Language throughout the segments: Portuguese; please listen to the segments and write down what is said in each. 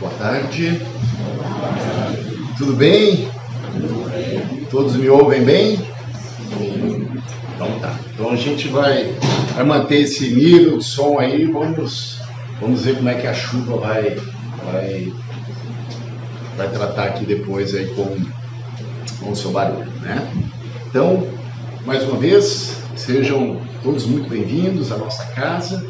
Boa tarde. Tudo bem? Todos me ouvem bem? Então tá. Então a gente vai manter esse nível de som aí. Vamos ver como é que a chuva vai tratar aqui depois aí com o seu barulho, né? Então, mais uma vez, sejam todos muito bem-vindos à nossa casa.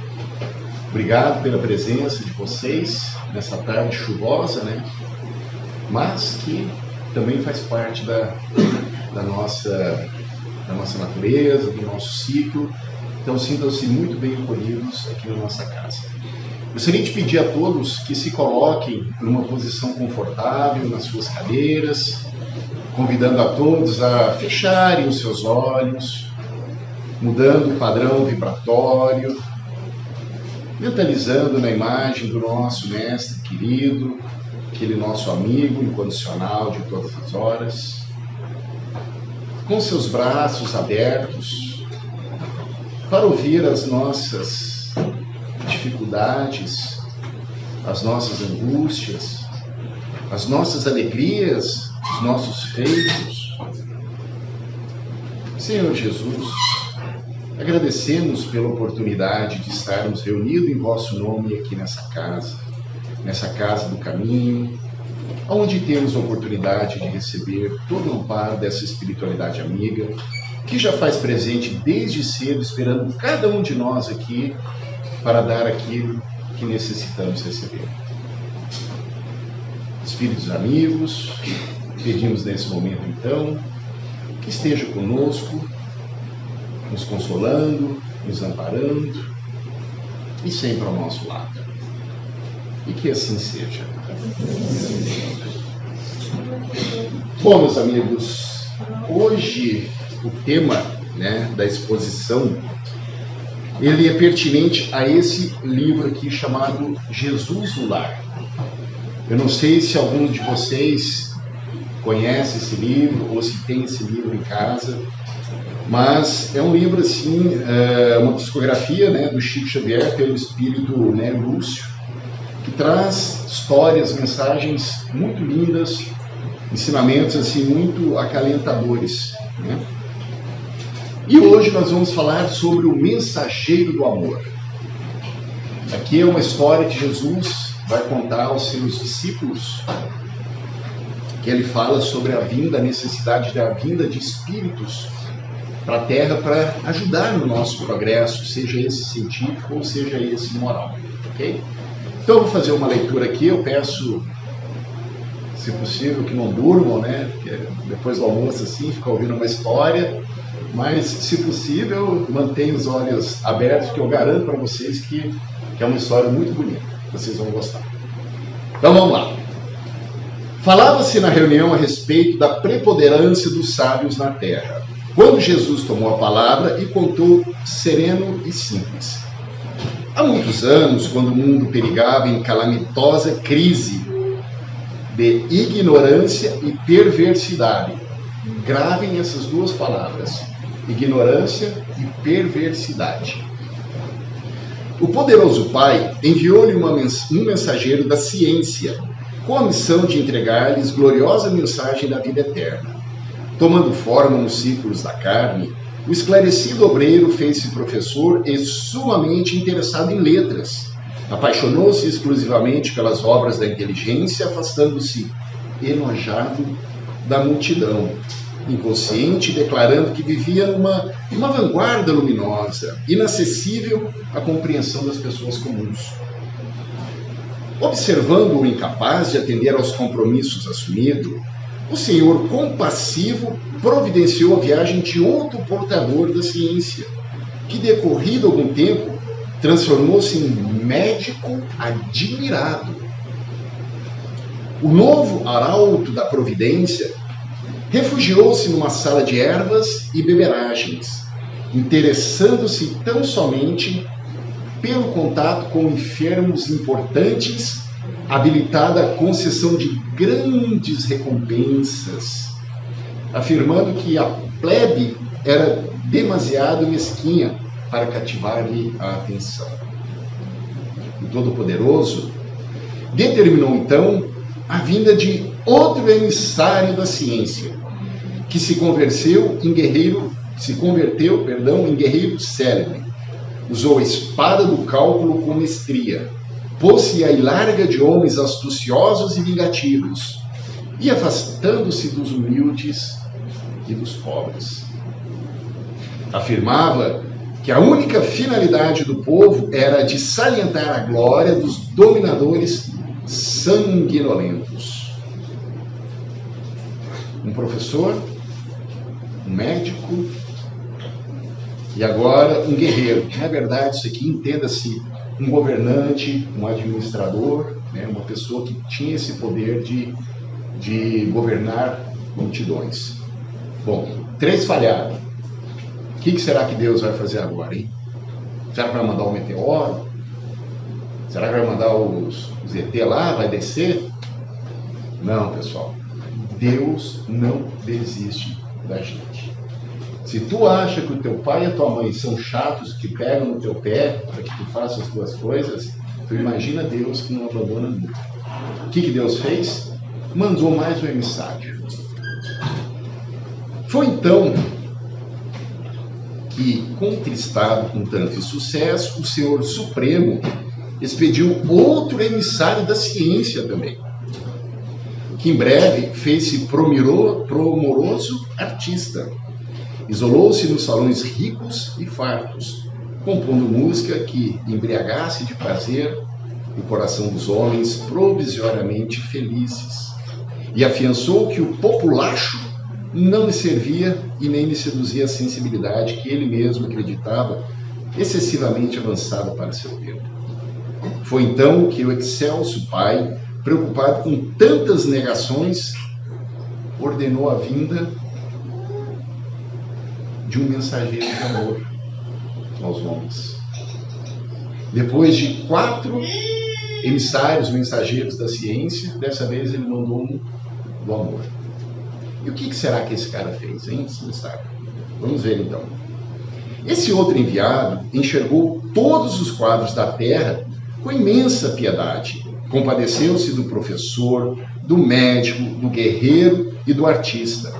Obrigado pela presença de vocês nessa tarde chuvosa, né? Mas que também faz parte da nossa natureza, do nosso ciclo. Então sintam-se muito bem acolhidos aqui na nossa casa. Gostaria de pedir a todos que se coloquem numa posição confortável nas suas cadeiras, convidando a todos a fecharem os seus olhos, mudando o padrão vibratório, mentalizando na imagem do nosso mestre querido, aquele nosso amigo incondicional de todas as horas, com seus braços abertos para ouvir as nossas dificuldades, as nossas angústias, as nossas alegrias, os nossos feitos. Senhor Jesus, agradecemos pela oportunidade de estarmos reunidos em vosso nome aqui nessa casa do caminho, onde temos a oportunidade de receber todo o amparo dessa espiritualidade amiga, que já faz presente desde cedo, esperando cada um de nós aqui para dar aquilo que necessitamos receber. Espíritos amigos, pedimos nesse momento então, que esteja conosco, nos consolando, nos amparando e sempre ao nosso lado. E que assim seja. Bom, meus amigos, hoje o tema, da exposição, ele é pertinente a esse livro aqui chamado Jesus no Lar. Eu não sei se algum de vocês conhece esse livro ou se tem esse livro em casa, mas é um livro assim, uma psicografia, do Chico Xavier pelo espírito, Lúcio, que traz histórias, mensagens muito lindas, ensinamentos assim muito acalentadores, E hoje nós vamos falar sobre o mensageiro do amor. Aqui é uma história que Jesus vai contar aos seus discípulos, que ele fala sobre a necessidade da vinda de espíritos para a Terra para ajudar no nosso progresso, seja esse científico ou seja esse moral, ok? Então eu vou fazer uma leitura aqui, eu peço, se possível, que não durmam, porque depois do almoço assim, fica ouvindo uma história, mas se possível, mantenha os olhos abertos, que eu garanto para vocês que é uma história muito bonita, vocês vão gostar. Então vamos lá. Falava-se na reunião a respeito da preponderância dos sábios na Terra, quando Jesus tomou a palavra e contou sereno e simples. Há muitos anos, quando o mundo perigava em calamitosa crise de ignorância e perversidade. Gravem essas duas palavras, ignorância e perversidade. O poderoso Pai enviou-lhe um mensageiro da ciência, com a missão de entregar-lhes gloriosa mensagem da vida eterna. Tomando forma nos círculos da carne, o esclarecido obreiro fez-se professor e sumamente interessado em letras. Apaixonou-se exclusivamente pelas obras da inteligência, afastando-se enojado da multidão, inconsciente, declarando que vivia numa vanguarda luminosa, inacessível à compreensão das pessoas comuns. Observando-o incapaz de atender aos compromissos assumidos, o Senhor compassivo providenciou a viagem de outro portador da ciência, que, decorrido algum tempo, transformou-se em médico admirado. O novo arauto da providência refugiou-se numa sala de ervas e beberagens, interessando-se tão somente pelo contato com enfermos importantes, habilitada a concessão de grandes recompensas, afirmando que a plebe era demasiado mesquinha para cativar-lhe a atenção. O Todo-Poderoso determinou então a vinda de outro emissário da ciência, que se converteu em guerreiro célebre. Usou a espada do cálculo com mestria, pôs-se à larga de homens astuciosos e vingativos, e afastando-se dos humildes e dos pobres. Afirmava que a única finalidade do povo era de salientar a glória dos dominadores sanguinolentos. Um professor, um médico e agora um guerreiro. Na verdade, isso aqui entenda-se um governante, um administrador, né, uma pessoa que tinha esse poder de governar multidões. Bom, 3 falharam. O que será que Deus vai fazer agora, hein? Será que vai mandar um meteoro? Será que vai mandar os ET lá? Vai descer? Não, pessoal. Deus não desiste da gente. Se tu acha que o teu pai e a tua mãe são chatos, que pegam no teu pé para que tu faça as tuas coisas, tu imagina Deus que não abandona nunca. O que Deus fez? Mandou mais um emissário. Foi então que, contristado com tanto insucesso, o Senhor Supremo expediu outro emissário da ciência também, que em breve fez-se promoroso artista. Isolou-se nos salões ricos e fartos, compondo música que embriagasse de prazer o coração dos homens provisoriamente felizes, e afiançou que o populacho não lhe servia e nem lhe seduzia a sensibilidade que ele mesmo acreditava excessivamente avançada para seu tempo. Foi então que o excelso pai, preocupado com tantas negações, ordenou a vinda de um mensageiro de amor aos homens. Depois de 4 emissários, mensageiros da ciência, dessa vez ele mandou um do amor. E o que será que esse cara fez, hein? Vamos ver então. Esse outro enviado enxergou todos os quadros da terra com imensa piedade. Compadeceu-se do professor, do médico, do guerreiro e do artista,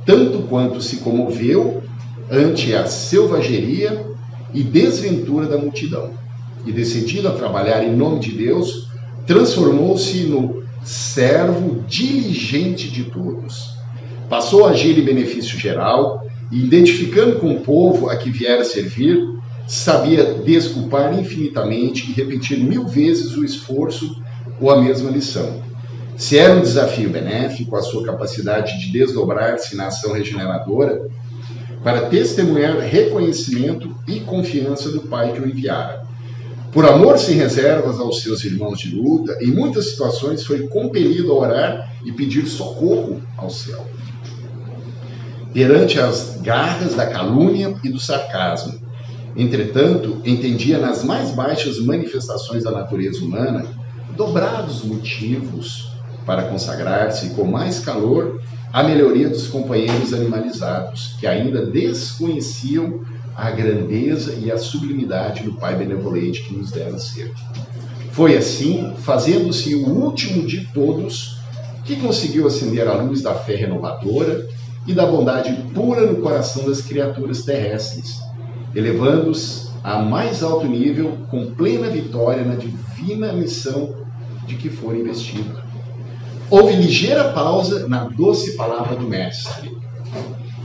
tanto quanto se comoveu ante a selvageria e desventura da multidão. E, decidido a trabalhar em nome de Deus, transformou-se no servo diligente de todos. Passou a agir em benefício geral e, identificando com o povo a que viera servir, sabia desculpar infinitamente e repetir 1000 vezes o esforço ou a mesma lição. Se era um desafio benéfico, a sua capacidade de desdobrar-se na ação regeneradora, para testemunhar reconhecimento e confiança do Pai que o enviara. Por amor sem reservas aos seus irmãos de luta, em muitas situações foi compelido a orar e pedir socorro ao céu. Perante as garras da calúnia e do sarcasmo. Entretanto, entendia nas mais baixas manifestações da natureza humana dobrados motivos para consagrar-se com mais calor à melhoria dos companheiros animalizados, que ainda desconheciam a grandeza e a sublimidade do Pai benevolente que nos dera ser. Foi assim, fazendo-se o último de todos, que conseguiu acender a luz da fé renovadora e da bondade pura no coração das criaturas terrestres, elevando-os a mais alto nível com plena vitória na divina missão de que for investido. Houve ligeira pausa na doce palavra do Mestre,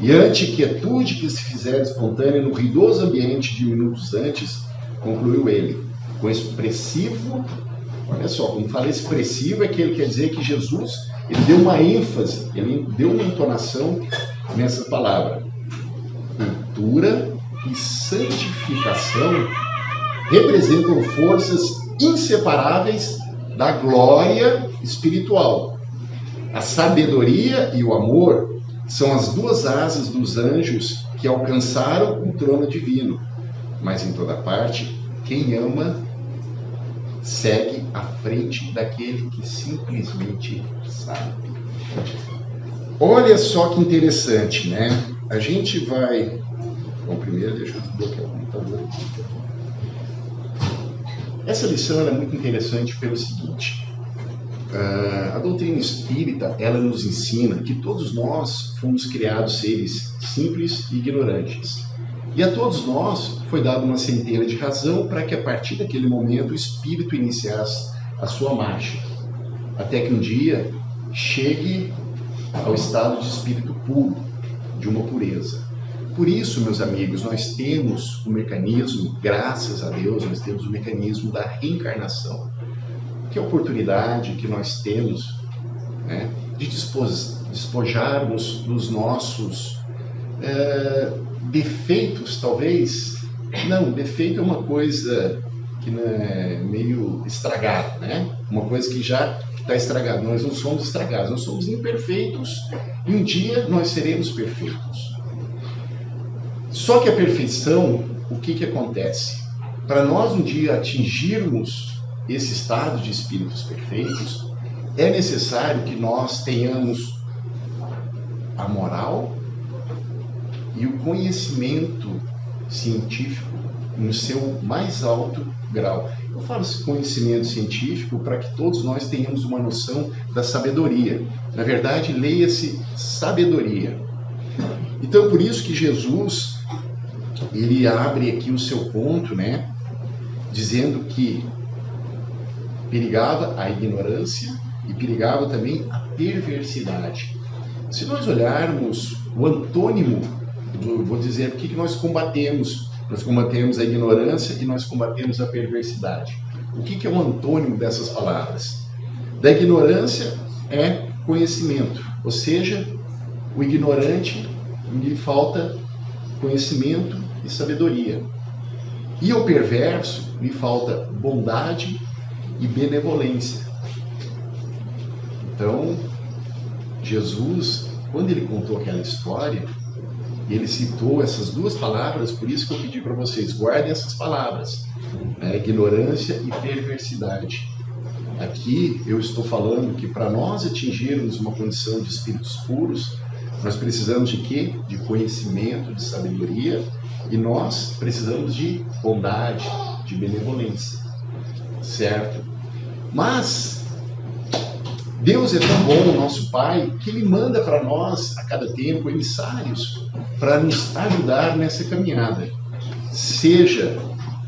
e ante a quietude que se fizera espontânea no ruidoso ambiente de minutos antes, concluiu ele, com expressivo, olha só, como fala expressivo, é que ele quer dizer que Jesus, ele deu uma ênfase, ele deu uma entonação nessa palavra. Cultura e santificação representam forças inseparáveis da glória espiritual. A sabedoria e o amor são as 2 asas dos anjos que alcançaram o trono divino. Mas em toda parte, quem ama segue à frente daquele que simplesmente sabe. Olha só que interessante, né? A gente vai... Bom, primeiro deixa eu desbloquear o computador aqui. Essa lição é muito interessante pelo seguinte. A doutrina espírita, ela nos ensina que todos nós fomos criados seres simples e ignorantes. E a todos nós foi dada uma centelha de razão para que a partir daquele momento o espírito iniciasse a sua marcha, até que um dia chegue ao estado de espírito puro, de uma pureza. Por isso, meus amigos, nós temos o mecanismo, graças a Deus, nós temos o mecanismo da reencarnação. Que oportunidade que nós temos, né, de despojarmos dos nossos defeitos, talvez. Não, defeito é uma coisa que é meio estragada, né? Uma coisa que já está estragada. Nós não somos estragados, nós somos imperfeitos e um dia nós seremos perfeitos. Só que a perfeição, o que acontece? Para nós um dia atingirmos esse estado de espíritos perfeitos, é necessário que nós tenhamos a moral e o conhecimento científico no seu mais alto grau. Eu falo esse conhecimento científico para que todos nós tenhamos uma noção da sabedoria. Na verdade, leia-se sabedoria. Então, por isso que Jesus, ele abre aqui o seu ponto, né, dizendo que perigava a ignorância e perigava também a perversidade. Se nós olharmos o antônimo, vou dizer o que nós combatemos. Nós combatemos a ignorância e nós combatemos a perversidade. O que é o antônimo dessas palavras? Da ignorância é conhecimento, ou seja, o ignorante lhe falta conhecimento e sabedoria. E ao perverso lhe falta bondade e benevolência. Então, Jesus, quando ele contou aquela história, ele citou essas duas palavras, por isso que eu pedi para vocês, guardem essas palavras, né? Ignorância e perversidade. Aqui eu estou falando que para nós atingirmos uma condição de espíritos puros, nós precisamos de quê? De conhecimento, de sabedoria, e nós precisamos de bondade, de benevolência, certo? Mas Deus é tão bom, o nosso Pai, que Ele manda para nós, a cada tempo, emissários para nos ajudar nessa caminhada. Seja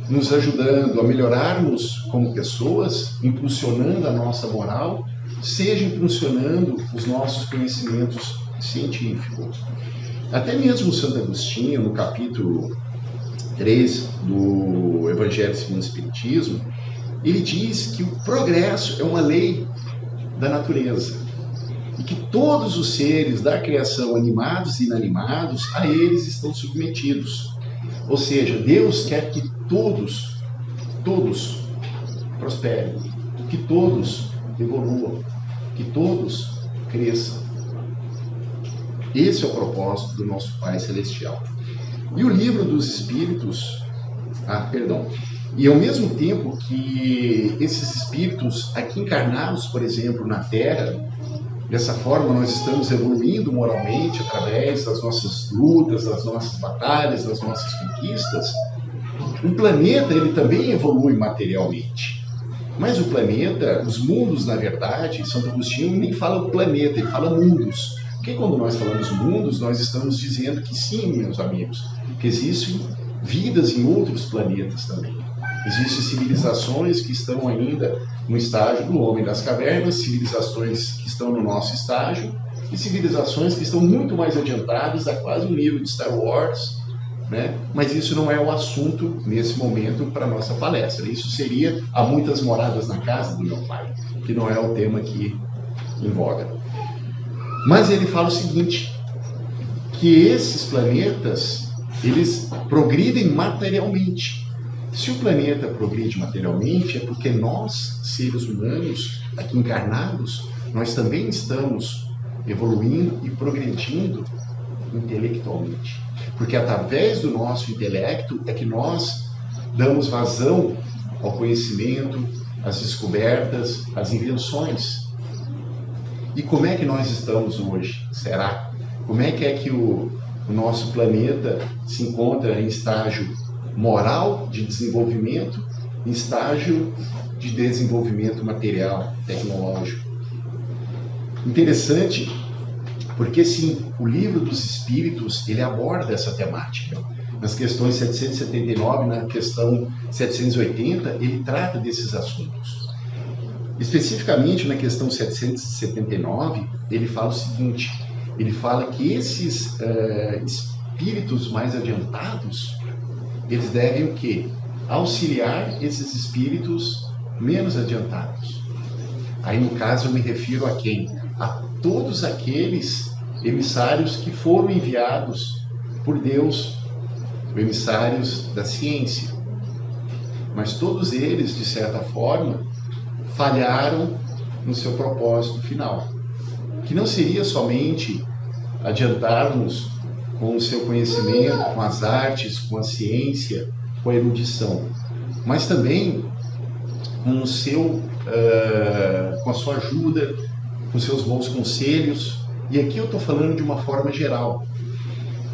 nos ajudando a melhorarmos como pessoas, impulsionando a nossa moral, seja impulsionando os nossos conhecimentos científicos. Até mesmo Santo Agostinho, no capítulo 3 do Evangelho segundo o Espiritismo, ele diz que o progresso é uma lei da natureza e que todos os seres da criação, animados e inanimados, a eles estão submetidos. Ou seja, Deus quer que todos prosperem, que todos evoluam, que todos cresçam. Esse é o propósito do nosso Pai Celestial. E o livro dos Espíritos, e ao mesmo tempo que esses espíritos aqui encarnados, por exemplo, na Terra, dessa forma nós estamos evoluindo moralmente através das nossas lutas, das nossas batalhas, das nossas conquistas, o planeta ele também evolui materialmente. Mas o planeta, os mundos, na verdade, Santo Agostinho nem fala planeta, ele fala mundos. Porque quando nós falamos mundos, nós estamos dizendo que sim, meus amigos, que existem vidas em outros planetas também. Existem civilizações que estão ainda no estágio do homem das cavernas, civilizações que estão no nosso estágio, e civilizações que estão muito mais adiantadas, a quase o nível de Star Wars, né? Mas isso não é o assunto nesse momento para a nossa palestra. Isso seria há muitas moradas na casa do meu pai, que não é o tema aqui em voga. Mas ele fala o seguinte, que esses planetas, eles progridem materialmente. Se o planeta progride materialmente, é porque nós, seres humanos, aqui encarnados, nós também estamos evoluindo e progredindo intelectualmente. Porque através do nosso intelecto é que nós damos vazão ao conhecimento, às descobertas, às invenções. E como é que nós estamos hoje? Será? Como é que o nosso planeta se encontra em estágio moral de desenvolvimento, em estágio de desenvolvimento material, tecnológico. Interessante, porque sim, o Livro dos Espíritos, ele aborda essa temática. Nas questões 779, na questão 780, ele trata desses assuntos. Especificamente na questão 779, ele fala o seguinte, ele fala que esses espíritos mais adiantados, eles devem o quê? Auxiliar esses espíritos menos adiantados. Aí, no caso, eu me refiro a quem? A todos aqueles emissários que foram enviados por Deus, emissários da ciência. Mas todos eles, de certa forma, falharam no seu propósito final, que não seria somente adiantar-nos com o seu conhecimento, com as artes, com a ciência, com a erudição, mas também com o seu, com a sua ajuda, com seus bons conselhos. E aqui eu estou falando de uma forma geral,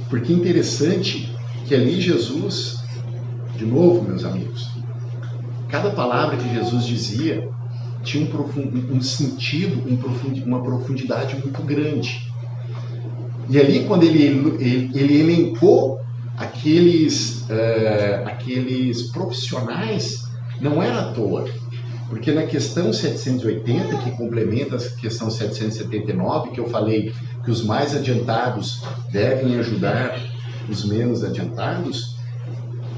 porque é interessante que ali Jesus, de novo, meus amigos, cada palavra que Jesus dizia tinha um sentido, uma profundidade muito grande. E ali, quando ele elencou aqueles profissionais, não era à toa, porque na questão 780, que complementa a questão 779, que eu falei que os mais adiantados devem ajudar os menos adiantados,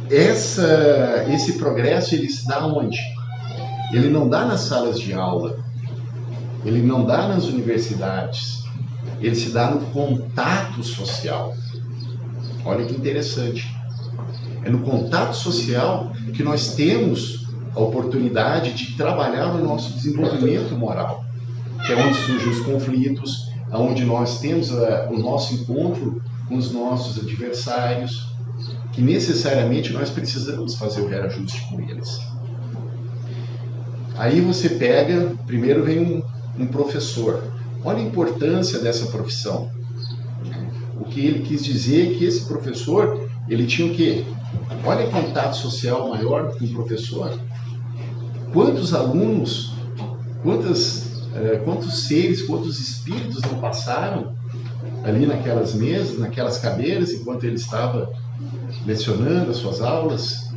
esse progresso ele se dá onde? Ele não dá nas salas de aula, ele não dá nas universidades, ele se dá no contato social. Olha que interessante. É no contato social que nós temos a oportunidade de trabalhar o nosso desenvolvimento moral, que é onde surgem os conflitos, onde nós temos o nosso encontro com os nossos adversários, que necessariamente nós precisamos fazer o reajuste com eles. Aí você pega, primeiro vem um professor. Olha a importância dessa profissão. O que ele quis dizer é que esse professor, ele tinha o quê? Olha contato social maior do que um professor. Quantos alunos, quantos seres, quantos espíritos não passaram ali naquelas mesas, naquelas cadeiras, enquanto ele estava lecionando as suas aulas?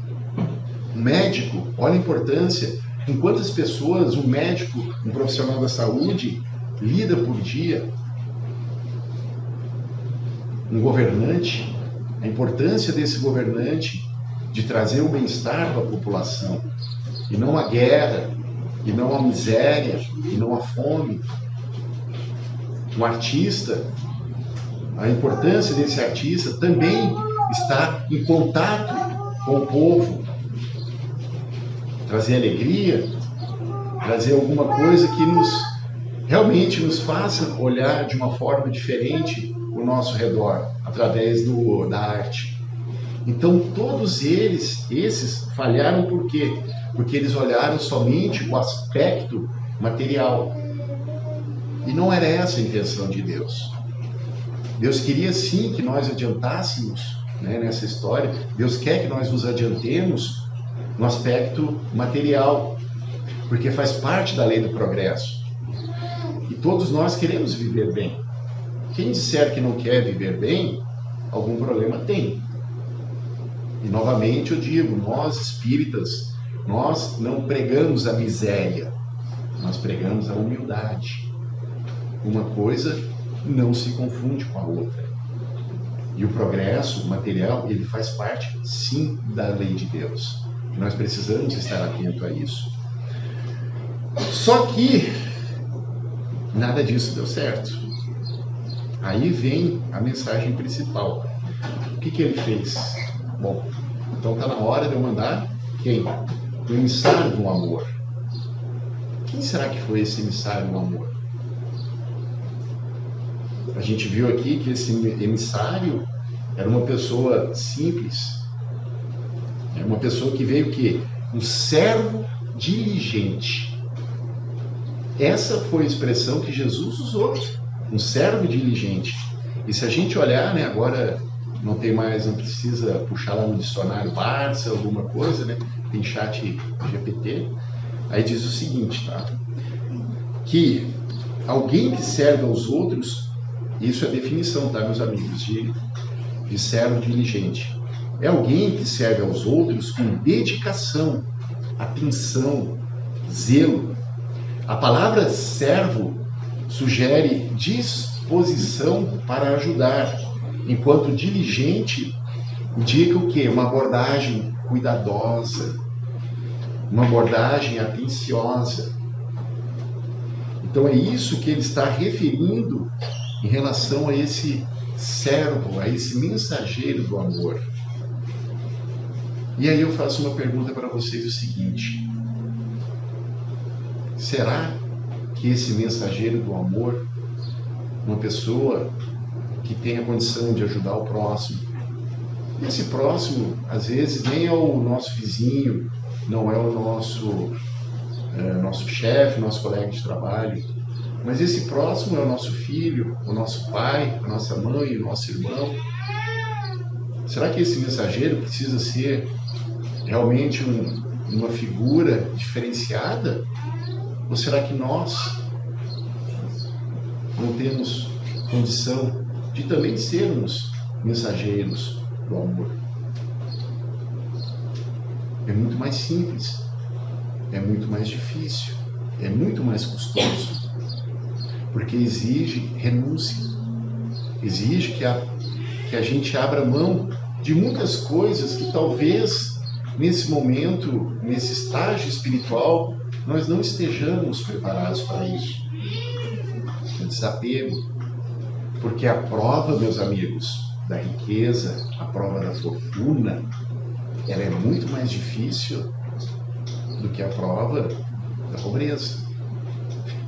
Um médico, olha a importância. Com quantas pessoas um médico, um profissional da saúde, lida por dia? Um governante, a importância desse governante de trazer o bem-estar para a população, e não a guerra, e não a miséria, e não a fome. Um artista, a importância desse artista também está em contato com o povo, trazer alegria, trazer alguma coisa que realmente nos faça olhar de uma forma diferente o nosso redor, através da arte. Então, todos esses falharam por quê? Porque eles olharam somente o aspecto material. E não era essa a intenção de Deus. Deus queria sim que nós adiantássemos, né, nessa história. Deus quer que nós nos adiantemos no aspecto material, porque faz parte da lei do progresso. E todos nós queremos viver bem. Quem disser que não quer viver bem, algum problema tem. E novamente eu digo, nós espíritas, nós não pregamos a miséria, nós pregamos a humildade. Uma coisa não se confunde com a outra. E o progresso material, ele faz parte, sim, da lei de Deus. E nós precisamos estar atentos a isso. Só que nada disso deu certo. Aí vem a mensagem principal. O que ele fez? Bom, então está na hora de eu mandar quem? O emissário do amor. Quem será que foi esse emissário do amor? A gente viu aqui que esse emissário era uma pessoa simples. É uma pessoa que veio o quê? Um servo diligente. Essa foi a expressão que Jesus usou. Um servo diligente. E se a gente olhar, né, agora não precisa puxar lá no dicionário Barça, alguma coisa, né? Tem chat GPT. Aí diz o seguinte, tá? Que alguém que serve aos outros, isso é definição, tá, meus amigos, de servo diligente. É alguém que serve aos outros com dedicação, atenção, zelo. A palavra servo sugere disposição para ajudar, enquanto diligente indica o quê? Uma abordagem cuidadosa, uma abordagem atenciosa. Então é isso que ele está referindo em relação a esse servo, a esse mensageiro do amor. E aí eu faço uma pergunta para vocês, o seguinte: será que esse mensageiro do amor, uma pessoa que tem a condição de ajudar o próximo, esse próximo às vezes nem é o nosso vizinho, não é o nosso chefe, nosso colega de trabalho, mas esse próximo é o nosso filho, o nosso pai, a nossa mãe, o nosso irmão. Será que esse mensageiro precisa ser realmente uma figura diferenciada? Ou será que nós não temos condição de também sermos mensageiros do amor? É muito mais simples, é muito mais difícil, é muito mais custoso, porque exige renúncia, exige que a gente abra mão de muitas coisas que talvez nesse momento, nesse estágio espiritual, nós não estejamos preparados para isso. É desapego, porque a prova, meus amigos, da riqueza, a prova da fortuna, ela é muito mais difícil do que a prova da pobreza.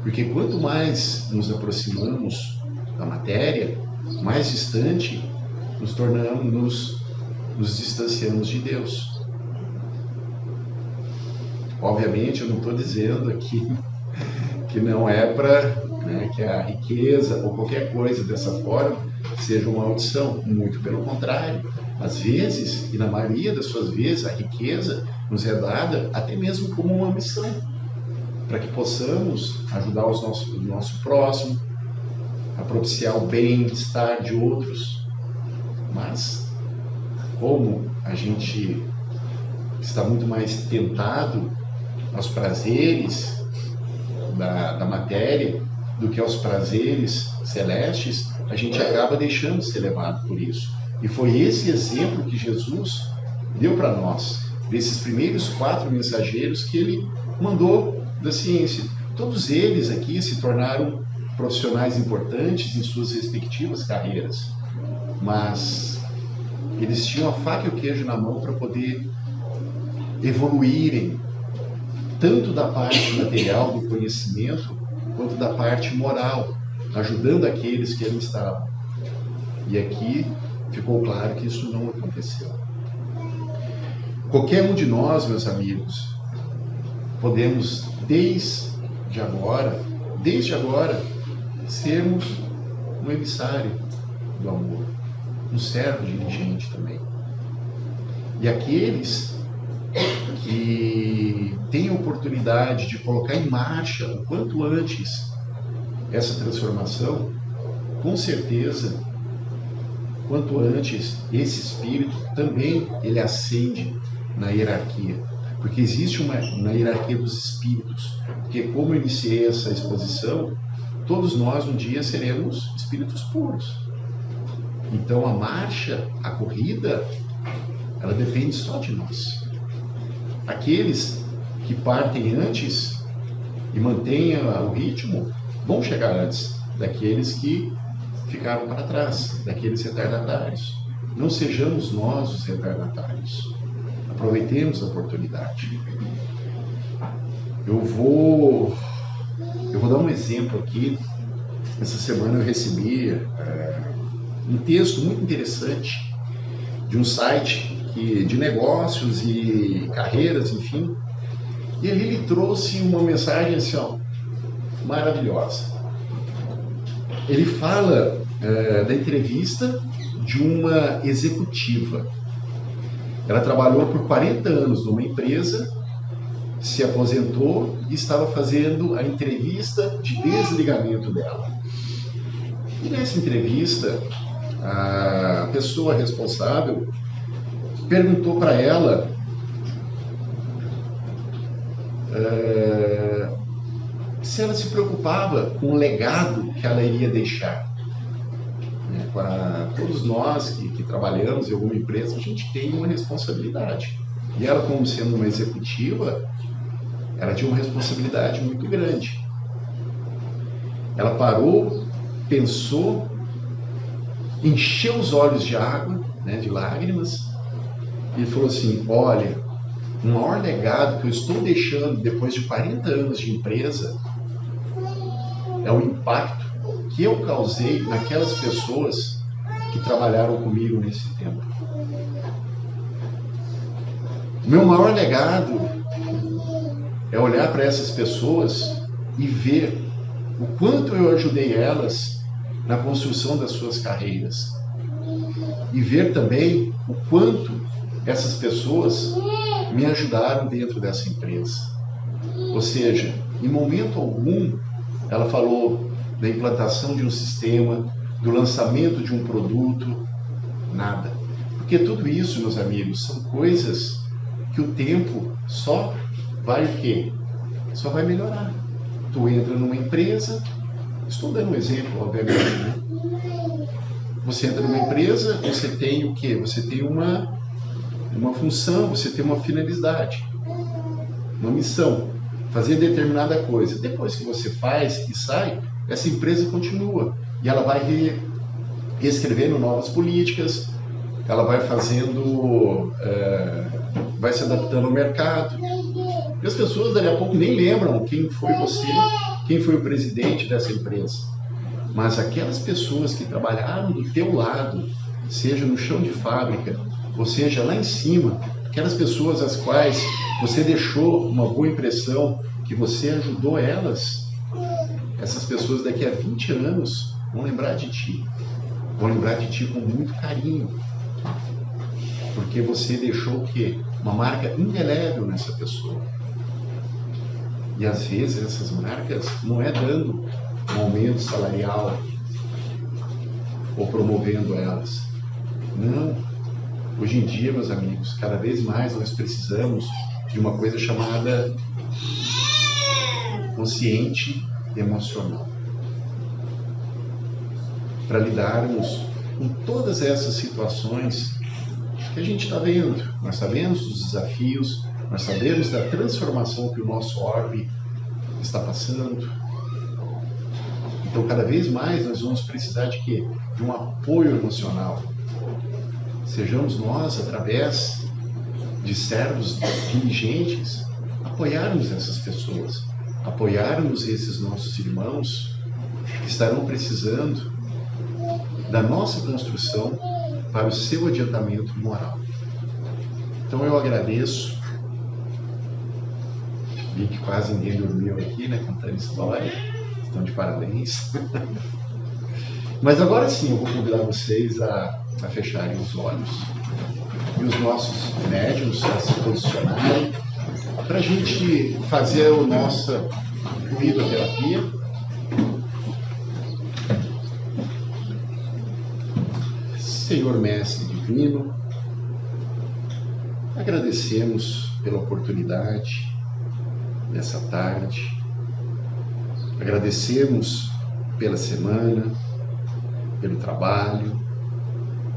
Porque quanto mais nos aproximamos da matéria, mais distante nos tornamos, nos distanciamos de Deus. Obviamente, eu não estou dizendo aqui que não é para, né, que a riqueza ou qualquer coisa dessa forma seja uma maldição. Muito pelo contrário. Às vezes, e na maioria das suas vezes, a riqueza nos é dada até mesmo como uma missão, para que possamos ajudar o nosso próximo, a propiciar o bem-estar de outros. Mas, como a gente está muito mais tentado aos prazeres da matéria do que aos prazeres celestes, a gente acaba deixando de ser levado por isso. E foi esse exemplo que Jesus deu para nós, desses primeiros 4 mensageiros que ele mandou da ciência. Todos eles aqui se tornaram profissionais importantes em suas respectivas carreiras, mas eles tinham a faca e o queijo na mão para poder evoluírem, tanto da parte material do conhecimento, quanto da parte moral, ajudando aqueles que ali estavam. E aqui ficou claro que isso não aconteceu. Qualquer um de nós, meus amigos, podemos desde agora, sermos um emissário do amor, um servo diligente também. E aqueles que têm a oportunidade de colocar em marcha o quanto antes essa transformação, com certeza, quanto antes esse espírito também ele ascende na hierarquia. Porque existe na hierarquia dos espíritos. Porque como eu iniciei essa exposição, todos nós um dia seremos espíritos puros. Então a marcha, a corrida, ela depende só de nós. Aqueles que partem antes e mantêm o ritmo vão chegar antes daqueles que ficaram para trás, daqueles retardatários. Não sejamos nós os retardatários. Aproveitemos a oportunidade. Eu vou dar um exemplo aqui. Essa semana eu recebi um texto muito interessante de um site de negócios e carreiras, enfim. E ali ele trouxe uma mensagem assim, ó, maravilhosa. Ele fala da entrevista de uma executiva. Ela trabalhou por 40 anos numa empresa se aposentou e estava fazendo a entrevista de desligamento dela. E nessa entrevista, a pessoa responsável perguntou para ela se ela se preocupava com o legado que ela iria deixar. Para todos nós que trabalhamos em alguma empresa, a gente tem uma responsabilidade. E ela, como sendo uma executiva, ela tinha uma responsabilidade muito grande. Ela parou, pensou, encheu os olhos de água, de lágrimas, e falou assim: olha, o maior legado que eu estou deixando depois de 40 anos de empresa é o impacto que eu causei naquelas pessoas que trabalharam comigo nesse tempo. O meu maior legado é olhar para essas pessoas e ver o quanto eu ajudei elas na construção das suas carreiras. E ver também o quanto essas pessoas me ajudaram dentro dessa empresa. Ou seja, em momento algum, ela falou da implantação de um sistema, do lançamento de um produto, nada. Porque tudo isso, meus amigos, são coisas que o tempo só vai o quê? Só vai melhorar. Tu entra numa empresa, estou dando um exemplo, obviamente, Você entra numa empresa, você tem o quê? Você tem uma função, você tem uma finalidade, uma missão, fazer determinada coisa. Depois que você faz e sai, essa empresa continua e ela vai reescrevendo novas políticas, ela vai fazendo, vai se adaptando ao mercado. E as pessoas daqui a pouco nem lembram quem foi você, quem foi o presidente dessa empresa. Mas aquelas pessoas que trabalharam do teu lado, seja no chão de fábrica, ou seja lá em cima, aquelas pessoas às quais você deixou uma boa impressão, que você ajudou elas, essas pessoas daqui a 20 anos vão lembrar de ti. Vão lembrar de ti com muito carinho. Porque você deixou o quê? Uma marca indelével nessa pessoa. E às vezes essas marcas não é dando um aumento salarial ou promovendo elas. Não. Hoje em dia, meus amigos, cada vez mais nós precisamos de uma coisa chamada consciente emocional. Para lidarmos com todas essas situações que a gente está vendo. Nós sabemos dos desafios, nós sabemos da transformação que o nosso orbe está passando. Então, cada vez mais nós vamos precisar de quê? De um apoio emocional. Sejamos nós, através de servos diligentes, apoiarmos essas pessoas, apoiarmos esses nossos irmãos que estarão precisando da nossa construção para o seu adiantamento moral. Então eu agradeço. Vi que quase ninguém dormiu aqui, contando história. Estão de parabéns. Mas agora sim, eu vou convidar vocês a fecharem os olhos e os nossos médiuns a se posicionarem para a gente fazer a nossa fluidoterapia. Senhor Mestre Divino, agradecemos pela oportunidade dessa tarde, agradecemos pela semana, pelo trabalho,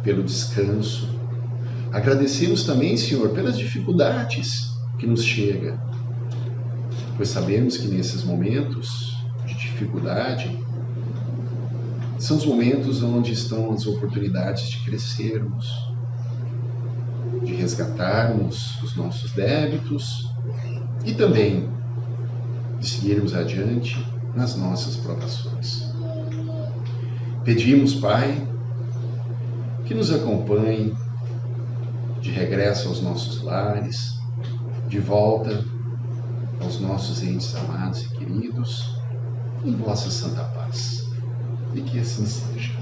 pelo descanso. Agradecemos também, Senhor, pelas dificuldades que nos chegam, pois sabemos que nesses momentos de dificuldade são os momentos onde estão as oportunidades de crescermos, de resgatarmos os nossos débitos e também de seguirmos adiante nas nossas provações. Pedimos, Pai, que nos acompanhe de regresso aos nossos lares, de volta aos nossos entes amados e queridos, em vossa santa paz. E que assim seja.